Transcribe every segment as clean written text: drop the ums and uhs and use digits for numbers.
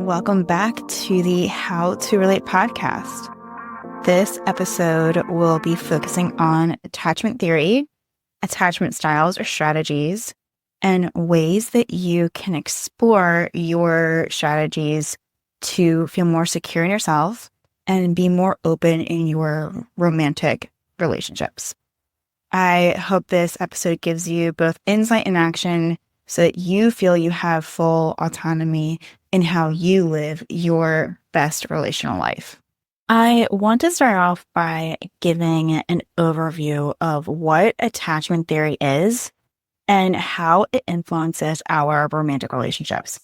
Welcome back to the How to Relate podcast. This episode will be focusing on attachment theory, attachment styles or strategies, and ways that you can explore your strategies to feel more secure in yourself and be more open in your romantic relationships. I hope this episode gives you both insight and action so that you feel you have full autonomy in how you live your best relational life. I want to start off by giving an overview of what attachment theory is and how it influences our romantic relationships.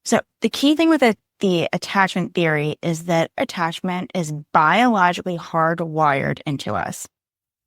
So the key thing with the attachment theory is that attachment is biologically hardwired into us.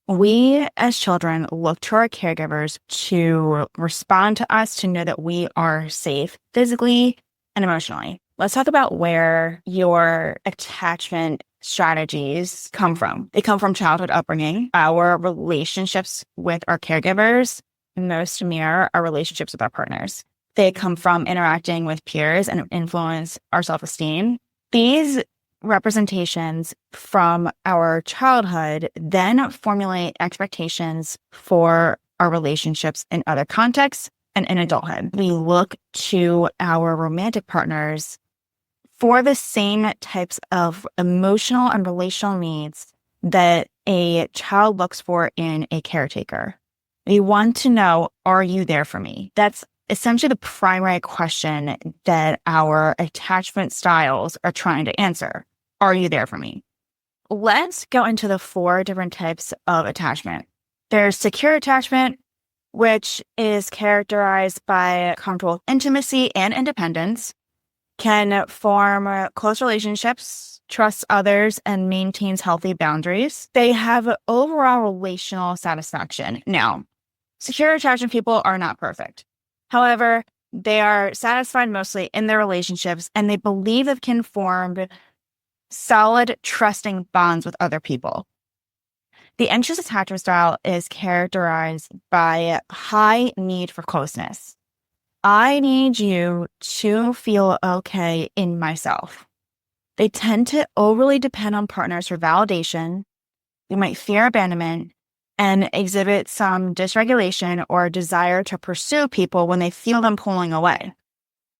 We, as children, look to our caregivers to respond to us, to know that we are safe physically and emotionally. Let's talk about where your attachment strategies come from. They come from childhood upbringing, our relationships with our caregivers, most mirror our relationships with our partners. They come from interacting with peers and influence our self-esteem. These representations from our childhood then formulate expectations for our relationships in other contexts and in adulthood. We look to our romantic partners for the same types of emotional and relational needs that a child looks for in a caretaker. We want to know, are you there for me? That's essentially the primary question that our attachment styles are trying to answer. Are you there for me? Let's go into the 4 different types of attachment. There's secure attachment, which is characterized by comfortable intimacy and independence, can form close relationships, trusts others, and maintains healthy boundaries. They have overall relational satisfaction. Now, secure attachment people are not perfect. However, they are satisfied mostly in their relationships, and they believe they can form solid, trusting bonds with other people. The anxious attachment style is characterized by high need for closeness. I need you to feel okay in myself. They tend to overly depend on partners for validation. They might fear abandonment and exhibit some dysregulation or desire to pursue people when they feel them pulling away.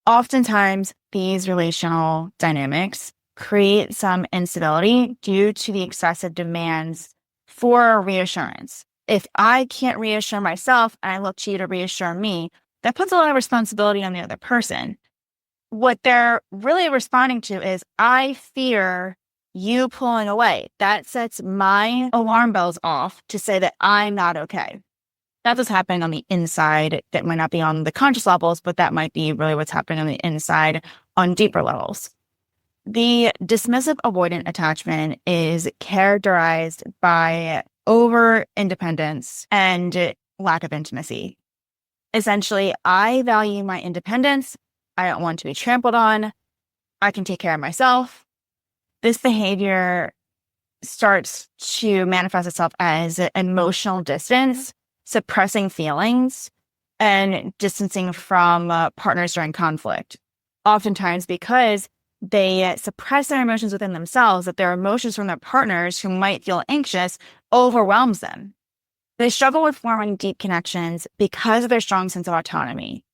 Oftentimes, these relational dynamics create some instability due to the excessive demands for reassurance. If I can't reassure myself and I look to you to reassure me, that puts a lot of responsibility on the other person. What they're really responding to is, I fear you pulling away. That sets my alarm bells off to say that I'm not okay. That's what's happening on the inside. That might not be on the conscious levels, but that might be really what's happening on the inside on deeper levels. The dismissive-avoidant attachment is characterized by over-independence and lack of intimacy. Essentially, I value my independence. I don't want to be trampled on. I can take care of myself. This behavior starts to manifest itself as emotional distance, suppressing feelings, and distancing from partners during conflict. Oftentimes because they suppress their emotions within themselves, that their emotions from their partners who might feel anxious overwhelms them. They struggle with forming deep connections because of their strong sense of autonomy.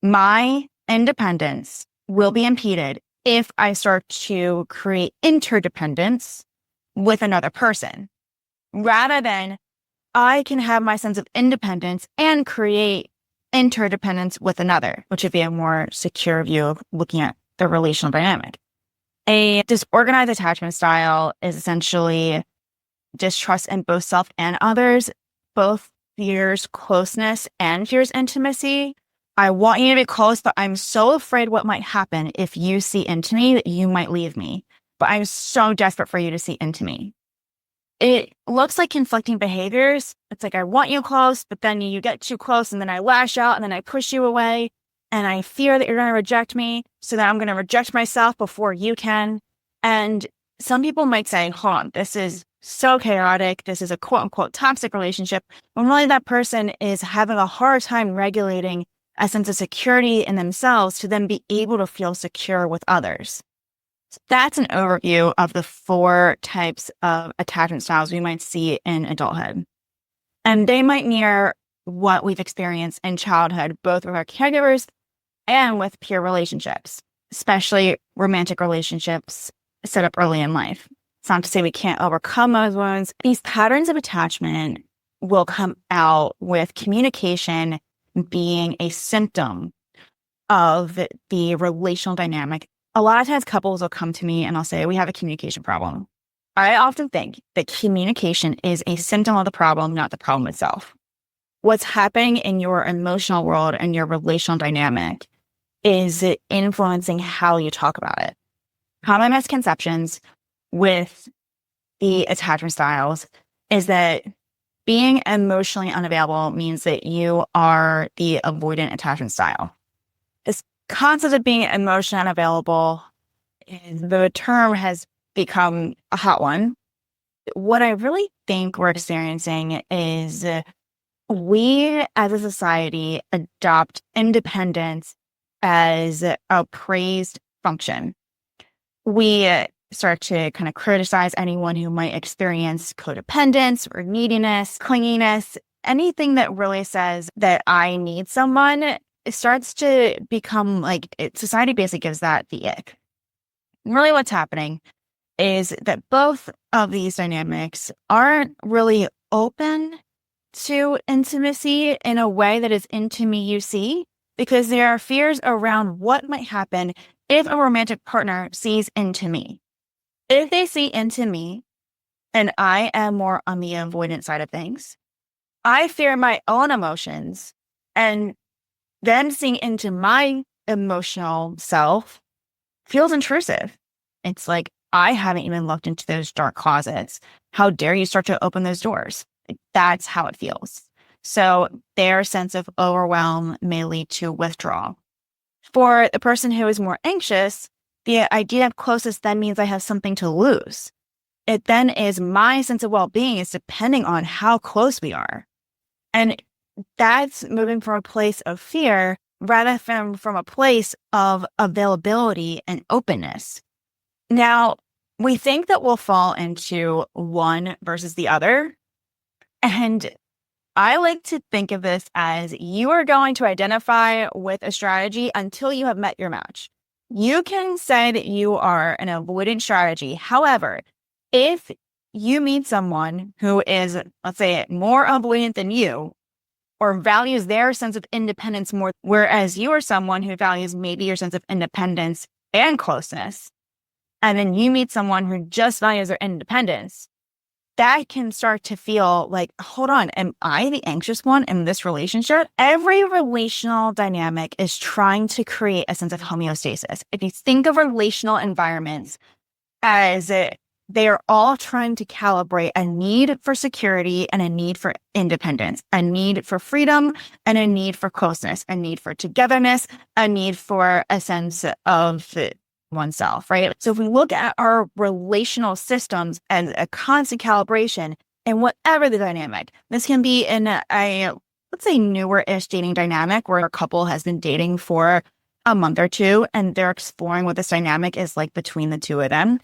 My independence will be impeded if I start to create interdependence with another person, rather than I can have my sense of independence and create interdependence with another, which would be a more secure view of looking at the relational dynamic. A disorganized attachment style is essentially distrust in both self and others, both fears closeness and fears intimacy. I want you to be close, but I'm so afraid what might happen if you see into me that you might leave me. But I'm so desperate for you to see into me. It looks like conflicting behaviors. It's like, I want you close, but then you get too close and then I lash out and then I push you away. And I fear that you're going to reject me, so that I'm going to reject myself before you can. And some people might say, hold on, this is so chaotic. This is a quote unquote toxic relationship. When really that person is having a hard time regulating a sense of security in themselves to then be able to feel secure with others. So that's an overview of the 4 types of attachment styles we might see in adulthood. And they might mirror what we've experienced in childhood, both with our caregivers and with peer relationships, especially romantic relationships set up early in life. It's not to say we can't overcome those wounds. These patterns of attachment will come out with communication being a symptom of the relational dynamic. A lot of times couples will come to me and I'll say, we have a communication problem. I often think that communication is a symptom of the problem, not the problem itself. What's happening in your emotional world and your relational dynamic is influencing how you talk about it. Common misconceptions with the attachment styles is that being emotionally unavailable means that you are the avoidant attachment style. This concept of being emotionally unavailable, the term has become a hot one. What I really think we're experiencing is we as a society adopt independence as a praised function. We start to kind of criticize anyone who might experience codependence or neediness, clinginess, anything that really says that I need someone. It starts to become like society basically gives that the ick. Really what's happening is that both of these dynamics aren't really open to intimacy in a way that is into me, you see, because there are fears around what might happen if a romantic partner sees into me. If they see into me and I am more on the avoidant side of things, I fear my own emotions and them seeing into my emotional self feels intrusive. It's like, I haven't even looked into those dark closets. How dare you start to open those doors? That's how it feels. So their sense of overwhelm may lead to withdrawal. For the person who is more anxious, the idea of closeness then means I have something to lose. It then is my sense of well-being is depending on how close we are. And that's moving from a place of fear rather than from a place of availability and openness. Now, we think that we'll fall into one versus the other. And I like to think of this as you are going to identify with a strategy until you have met your match. You can say that you are an avoidant strategy. However, if you meet someone who is, let's say, more avoidant than you, or values their sense of independence more, whereas you are someone who values maybe your sense of independence and closeness, and then you meet someone who just values their independence, that can start to feel like, hold on, am I the anxious one in this relationship? Every relational dynamic is trying to create a sense of homeostasis. If you think of relational environments as they are all trying to calibrate a need for security and a need for independence, a need for freedom and a need for closeness, a need for togetherness, a need for a sense of oneself, right? So if we look at our relational systems as a constant calibration and whatever the dynamic, this can be in a let's say newer-ish dating dynamic where a couple has been dating for a month or two and they're exploring what this dynamic is like between the two of them,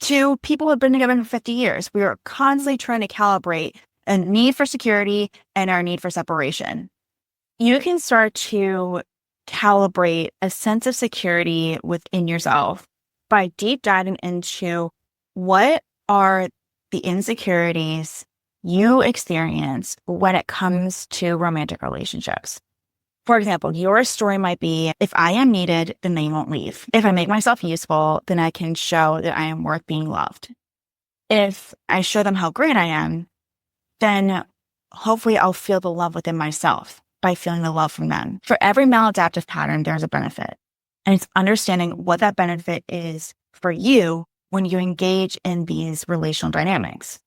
to people who have been together for 50 years. We are constantly trying to calibrate a need for security and our need for separation. You can start to calibrate a sense of security within yourself by deep diving into what are the insecurities you experience when it comes to romantic relationships. For example, your story might be, if I am needed, then they won't leave. If I make myself useful, then I can show that I am worth being loved. If I show them how great I am, then hopefully I'll feel the love within myself by feeling the love from them. For every maladaptive pattern, there's a benefit. And it's understanding what that benefit is for you when you engage in these relational dynamics.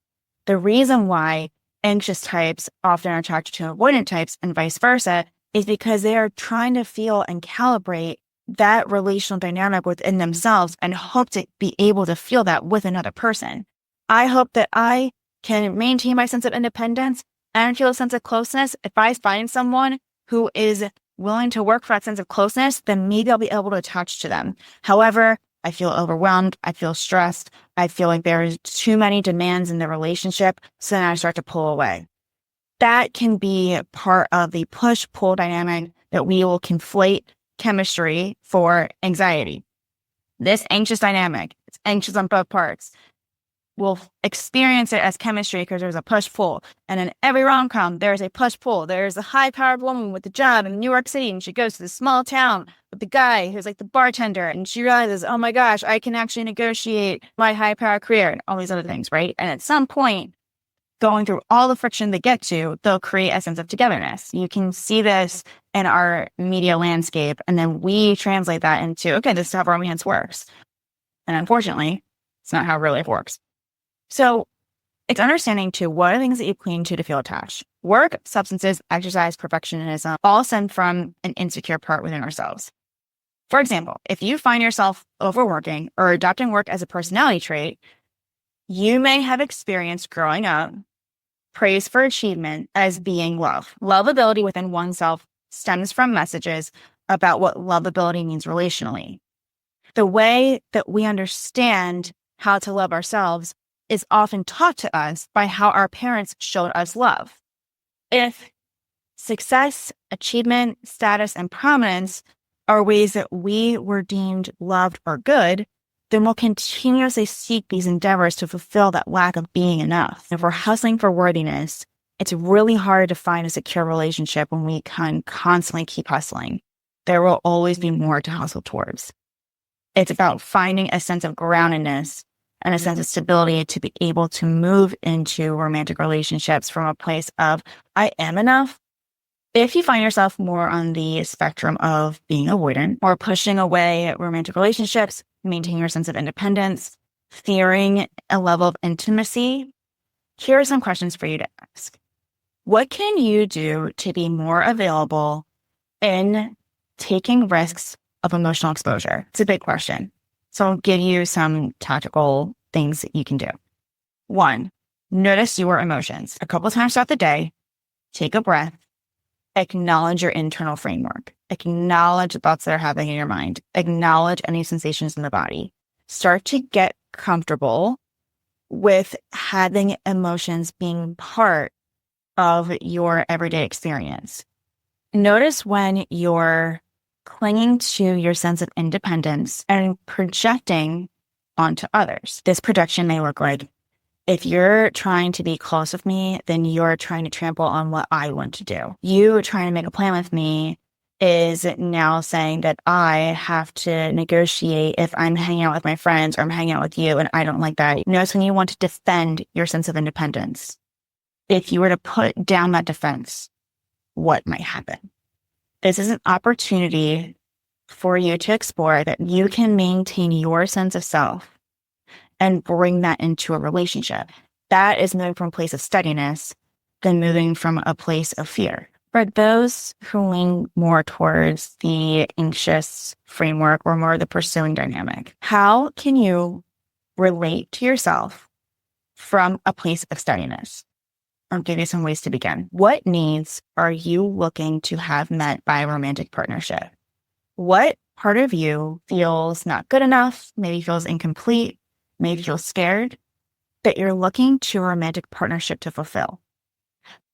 The reason why anxious types often are attracted to avoidant types and vice versa is because they are trying to feel and calibrate that relational dynamic within themselves and hope to be able to feel that with another person. I hope that I can maintain my sense of independence and feel a sense of closeness if I find someone who is willing to work for that sense of closeness, then maybe I'll be able to attach to them. However, I feel overwhelmed. I feel stressed. I feel like there's too many demands in the relationship. So then I start to pull away. That can be part of the push-pull dynamic that we will conflate chemistry for anxiety. This anxious dynamic, it's anxious on both parts. We'll experience it as chemistry because there's a push-pull. And in every rom-com, there's a push-pull. There's a high-powered woman with a job in New York City, and she goes to this small town with the guy who's like the bartender, and she realizes, oh my gosh, I can actually negotiate my high-powered career and all these other things, right? And at some point, going through all the friction they get to, they'll create a sense of togetherness. You can see this in our media landscape, and then we translate that into, okay, this is how romance works. And unfortunately, it's not how real life works. So it's understanding too, what are things that you cling to feel attached? Work, substances, exercise, perfectionism, all stem from an insecure part within ourselves. For example, if you find yourself overworking or adopting work as a personality trait, you may have experienced growing up praise for achievement as being love. Lovability within oneself stems from messages about what lovability means relationally. The way that we understand how to love ourselves is often taught to us by how our parents showed us love. If success, achievement, status, and prominence are ways that we were deemed loved or good, then we'll continuously seek these endeavors to fulfill that lack of being enough. If we're hustling for worthiness, it's really hard to find a secure relationship when we can constantly keep hustling. There will always be more to hustle towards. It's about finding a sense of groundedness and a sense of stability to be able to move into romantic relationships from a place of, I am enough. If you find yourself more on the spectrum of being avoidant or pushing away romantic relationships, maintaining your sense of independence, fearing a level of intimacy, here are some questions for you to ask. What can you do to be more available in taking risks of emotional exposure? It's a big question. So I'll give you some tactical things that you can do. 1, notice your emotions. A couple of times throughout the day, take a breath, acknowledge your internal framework, acknowledge the thoughts that are happening in your mind, acknowledge any sensations in the body. Start to get comfortable with having emotions being part of your everyday experience. Notice when you're clinging to your sense of independence and projecting onto others. This projection may look like, if you're trying to be close with me, then you're trying to trample on what I want to do. You trying to make a plan with me is now saying that I have to negotiate if I'm hanging out with my friends or I'm hanging out with you, and I don't like that. Notice when you want to defend your sense of independence. If you were to put down that defense, what might happen? This is an opportunity for you to explore that you can maintain your sense of self and bring that into a relationship. That is moving from a place of steadiness than moving from a place of fear. For those who lean more towards the anxious framework or more the pursuing dynamic, how can you relate to yourself from a place of steadiness? I'll give you some ways to begin. What needs are you looking to have met by a romantic partnership? What part of you feels not good enough, maybe feels incomplete, maybe feels scared, that you're looking to a romantic partnership to fulfill?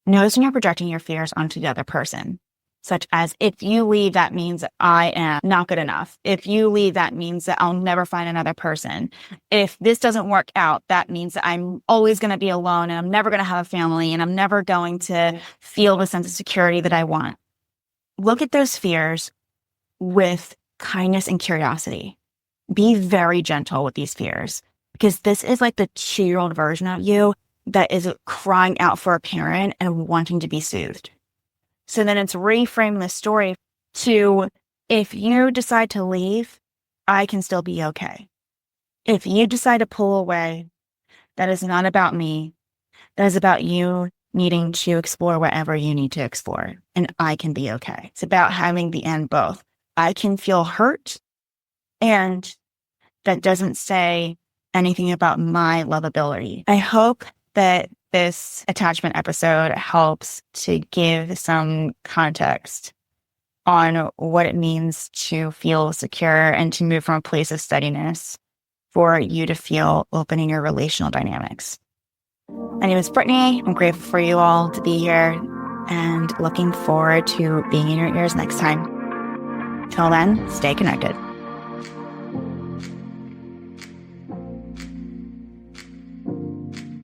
Notice when you're projecting your fears onto the other person, such as, if you leave, that means I am not good enough. If you leave, that means that I'll never find another person. If this doesn't work out, that means that I'm always going to be alone and I'm never going to have a family and I'm never going to feel the sense of security that I want. Look at those fears with kindness and curiosity. Be very gentle with these fears, because this is like the 2-year-old version of you that is crying out for a parent and wanting to be soothed. So then it's reframing the story to, if you decide to leave, I can still be okay. If you decide to pull away, that is not about me. That is about you needing to explore whatever you need to explore, and I can be okay. It's about having the end both. I can feel hurt, and that doesn't say anything about my lovability. I hope that this attachment episode helps to give some context on what it means to feel secure and to move from a place of steadiness for you to feel open in your relational dynamics. My name is Brittany. I'm grateful for you all to be here and looking forward to being in your ears next time. Till then, stay connected.